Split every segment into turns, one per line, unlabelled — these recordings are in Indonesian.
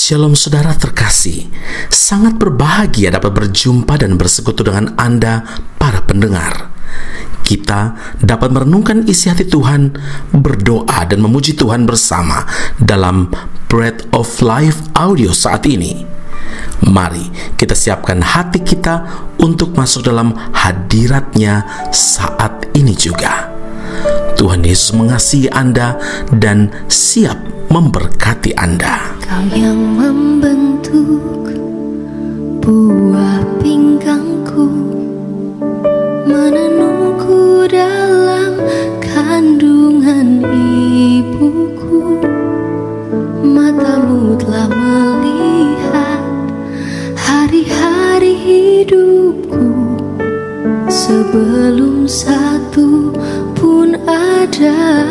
Shalom saudara terkasih, sangat berbahagia dapat berjumpa dan bersekutu dengan Anda para pendengar. Kita dapat merenungkan isi hati Tuhan, berdoa dan memuji Tuhan bersama dalam Bread of Life audio saat ini. Mari kita siapkan hati kita untuk masuk dalam hadirat-Nya saat ini juga. Tuhan Yesus mengasihi Anda dan siap memberkati Anda.
Kau yang membentuk buah pinggangku, menenungku dalam kandungan ibuku. Matamu telah melihat hari-hari hidupku, sebelum satu pun ada.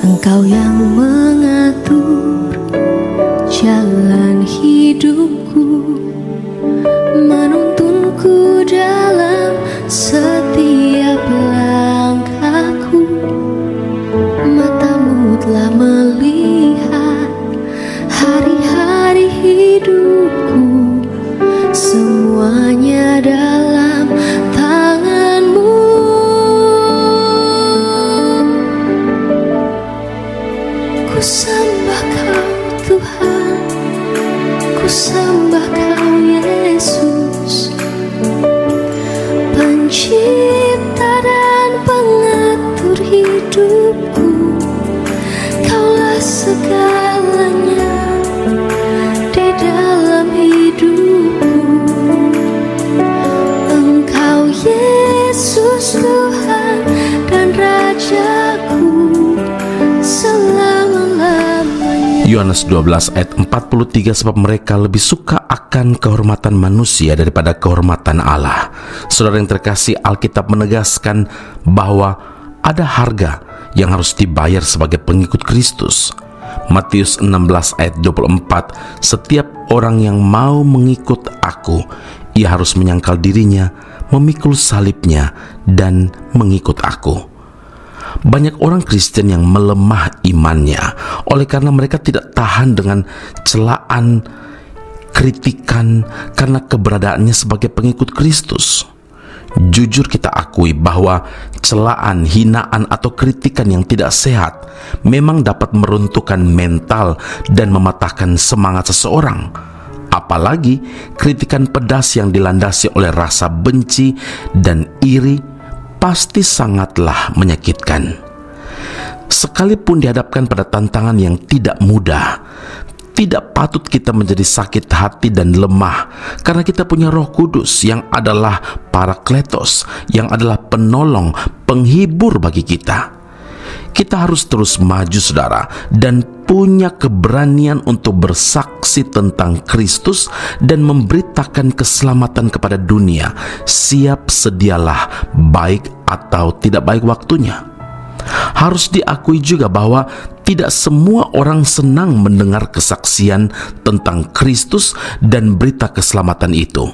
Engkau yang mengatur jalan hidupku, menuntunku dalam setiap langkahku. Matamu telah melihat hari-hari hidupku, semuanya dalam tangan-Mu. Ku sembah Kau Tuhan, ku sembah Kau Yesus, pencipta dan pengatur hidupku. Kaulah segalanya di dalam hidupku. Engkau Yesus Tuhan dan Rajaku selama-lamanya.
Yohanes 12 ayat 43, sebab mereka lebih suka akan kehormatan manusia daripada kehormatan Allah. Saudara yang terkasih, Alkitab menegaskan bahwa ada harga yang harus dibayar sebagai pengikut Kristus. Matius 16 ayat 24, setiap orang yang mau mengikut aku, ia harus menyangkal dirinya, memikul salibnya, dan mengikut aku. Banyak orang Kristen yang melemah imannya oleh karena mereka tidak tahan dengan celaan, kritikan karena keberadaannya sebagai pengikut Kristus. Jujur kita akui bahwa celaan, hinaan, atau kritikan yang tidak sehat memang dapat meruntuhkan mental dan mematahkan semangat seseorang. Apalagi kritikan pedas yang dilandasi oleh rasa benci dan iri pasti sangatlah menyakitkan. Sekalipun dihadapkan pada tantangan yang tidak mudah, tidak patut kita menjadi sakit hati dan lemah, karena kita punya Roh Kudus yang adalah Parakletos, yang adalah penolong, penghibur bagi kita. Kita harus terus maju saudara, dan punya keberanian untuk bersaksi tentang Kristus dan memberitakan keselamatan kepada dunia. Siap sedialah, baik atau tidak baik waktunya. Harus diakui juga bahwa tidak semua orang senang mendengar kesaksian tentang Kristus dan berita keselamatan itu.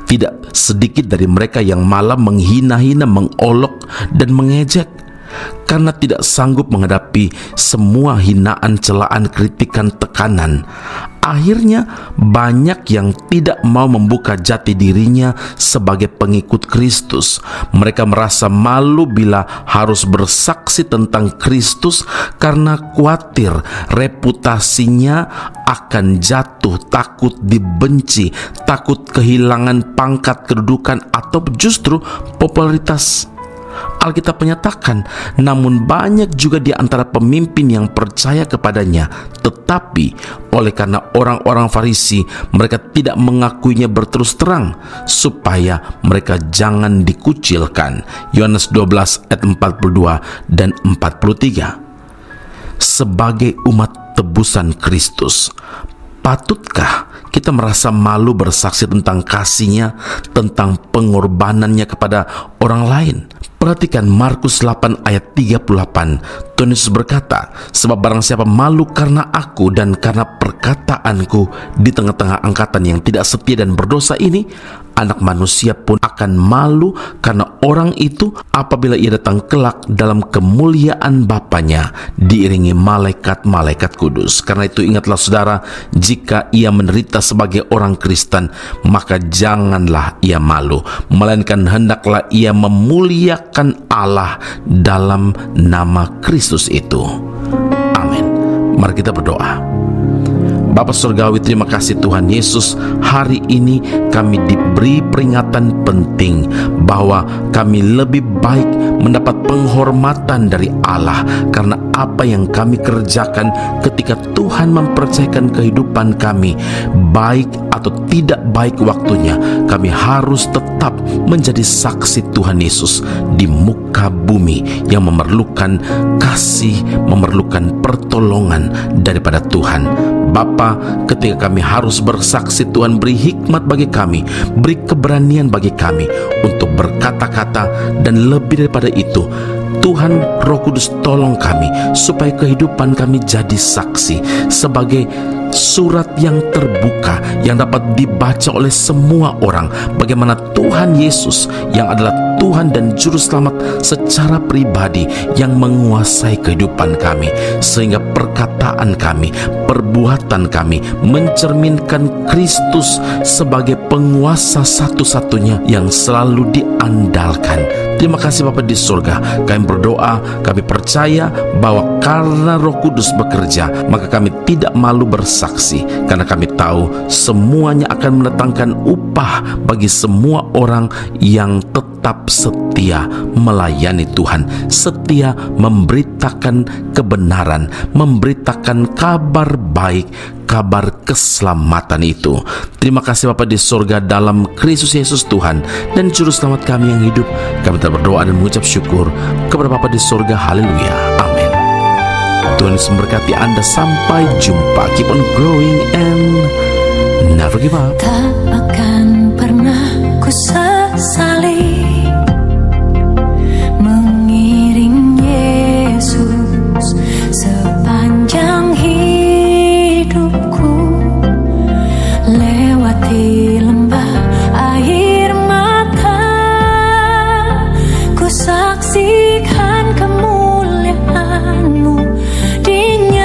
Tidak sedikit dari mereka yang malah menghina-hina, mengolok, dan mengejek. Karena tidak sanggup menghadapi semua hinaan, celaan, kritikan, tekanan, akhirnya banyak yang tidak mau membuka jati dirinya sebagai pengikut Kristus. Mereka merasa malu bila harus bersaksi tentang Kristus karena khawatir reputasinya akan jatuh, takut dibenci, takut kehilangan pangkat, kedudukan, atau justru popularitas. Alkitab menyatakan, namun banyak juga di antara pemimpin yang percaya kepadanya, tetapi oleh karena orang-orang Farisi, mereka tidak mengakuinya berterus terang, supaya mereka jangan dikucilkan. Yohanes 12 ayat 42 dan 43. Sebagai umat tebusan Kristus, patutkah kita merasa malu bersaksi tentang kasih-Nya, tentang pengorbanannya kepada orang lain? Perhatikan Markus 8 ayat 38. Tuhan Yesus berkata, sebab barang siapa malu karena aku dan karena perkataanku di tengah-tengah angkatan yang tidak setia dan berdosa ini, Anak Manusia pun akan malu karena orang itu apabila ia datang kelak dalam kemuliaan Bapanya diiringi malaikat-malaikat kudus. Karena itu ingatlah saudara, jika ia menderita sebagai orang Kristen, maka janganlah ia malu, melainkan hendaklah ia memuliakan Allah dalam nama Kristus itu. Amin. Mari kita berdoa. Bapa Surgawi, terima kasih Tuhan Yesus. Hari ini kami diberi peringatan penting bahwa kami lebih baik mendapat penghormatan dari Allah karena apa yang kami kerjakan ketika Tuhan mempercayakan kehidupan kami, baik atau tidak baik waktunya, kami harus tetap menjadi saksi Tuhan Yesus di muka bumi yang memerlukan kasih, memerlukan pertolongan daripada Tuhan. Bapa, ketika kami harus bersaksi, Tuhan beri hikmat bagi kami, beri keberanian bagi kami untuk berkata-kata, dan lebih daripada itu, Tuhan Roh Kudus tolong kami supaya kehidupan kami jadi saksi sebagai surat yang terbuka yang dapat dibaca oleh semua orang bagaimana Tuhan Yesus yang adalah Tuhan dan Juru Selamat secara pribadi yang menguasai kehidupan kami, sehingga perkataan kami, perbuatan kami mencerminkan Kristus sebagai penguasa satu-satunya yang selalu diandalkan. Terima kasih Bapa di surga. Kami berdoa, kami percaya bahwa karena Roh Kudus bekerja, maka kami tidak malu bersaksi, karena kami tahu semuanya akan mendatangkan upah bagi semua orang yang tetap setia melayani Tuhan, setia memberitakan kebenaran, memberitakan kabar baik, kabar keselamatan itu. Terima kasih Bapa di surga, dalam Kristus Yesus Tuhan dan Juru Selamat kami yang hidup, kami telah berdoa dan mengucap syukur kepada Bapa di surga. Haleluya, amin. Tuhan Yesus memberkati Anda. Sampai jumpa. Keep on growing and never give up.
Tak akan pernah ku sesali mengiring Yesus sepanjang hidupku, lewati lembah air mata, ku saksikan kemuliaan-Mu dinyatakan.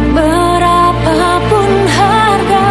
Berapapun harga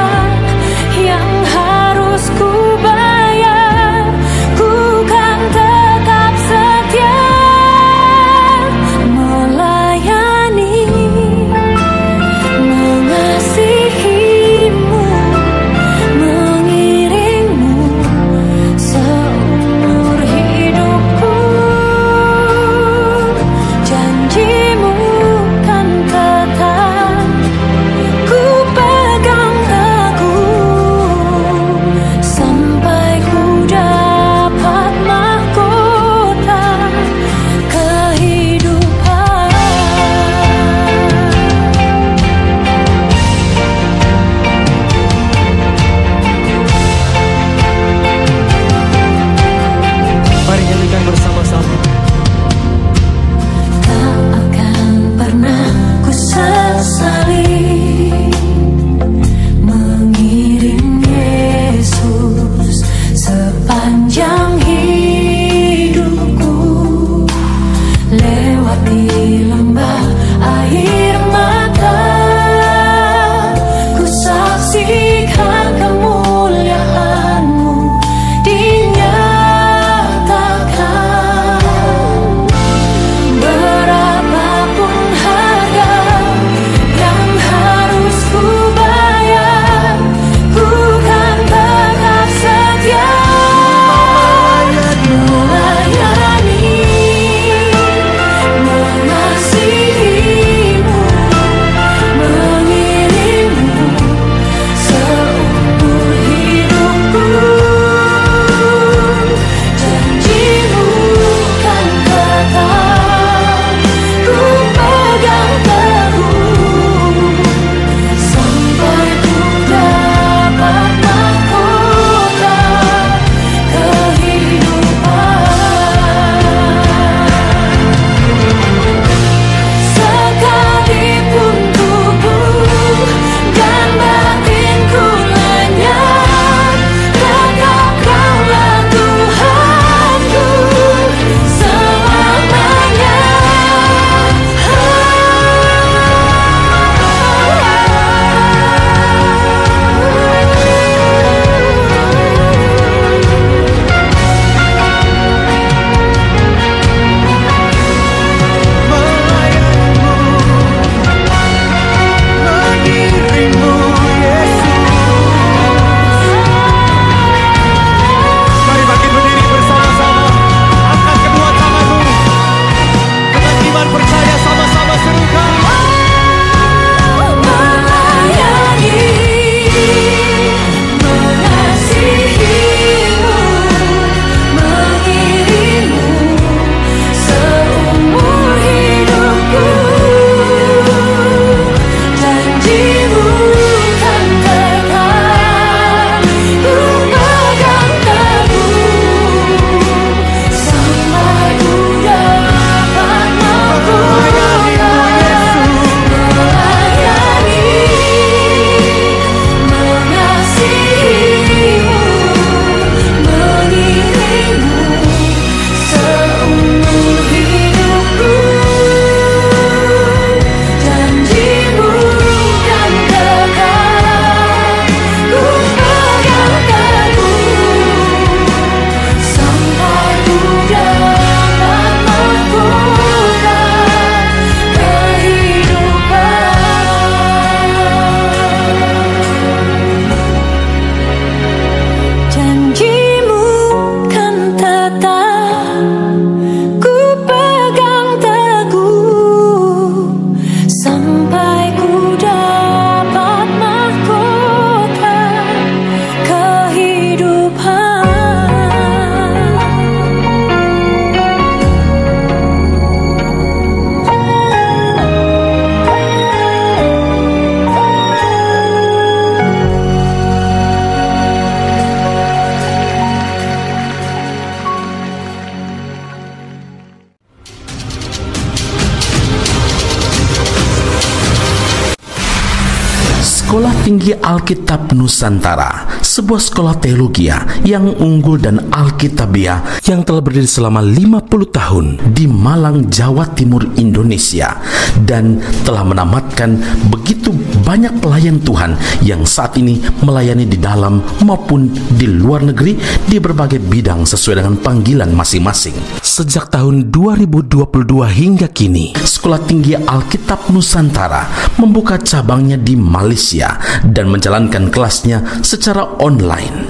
Sekolah Tinggi Alkitab Nusantara, sebuah sekolah teologi yang unggul dan alkitabiah yang telah berdiri selama 50 tahun di Malang, Jawa Timur, Indonesia, dan telah menamatkan begitu banyak pelayan Tuhan yang saat ini melayani di dalam maupun di luar negeri di berbagai bidang sesuai dengan panggilan masing-masing. Sejak tahun 2022 hingga kini, Sekolah Tinggi Alkitab Nusantara membuka cabangnya di Malaysia dan menjalankan kelasnya secara online.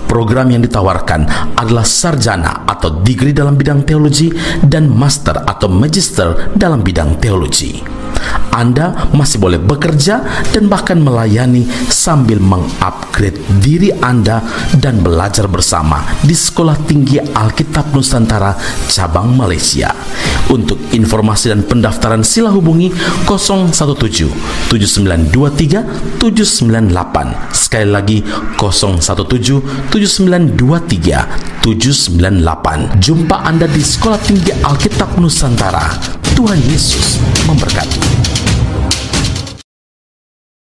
Program yang ditawarkan adalah sarjana atau degree dalam bidang teologi dan master atau magister dalam bidang teologi. Anda masih boleh bekerja dan bahkan melayani sambil mengupgrade diri Anda dan belajar bersama di Sekolah Tinggi Alkitab Nusantara cabang Malaysia. Untuk informasi dan pendaftaran sila hubungi 017 7923 798. Sekali lagi 017 7923 798. Jumpa Anda di Sekolah Tinggi Alkitab Nusantara. Tuhan Yesus memberkati.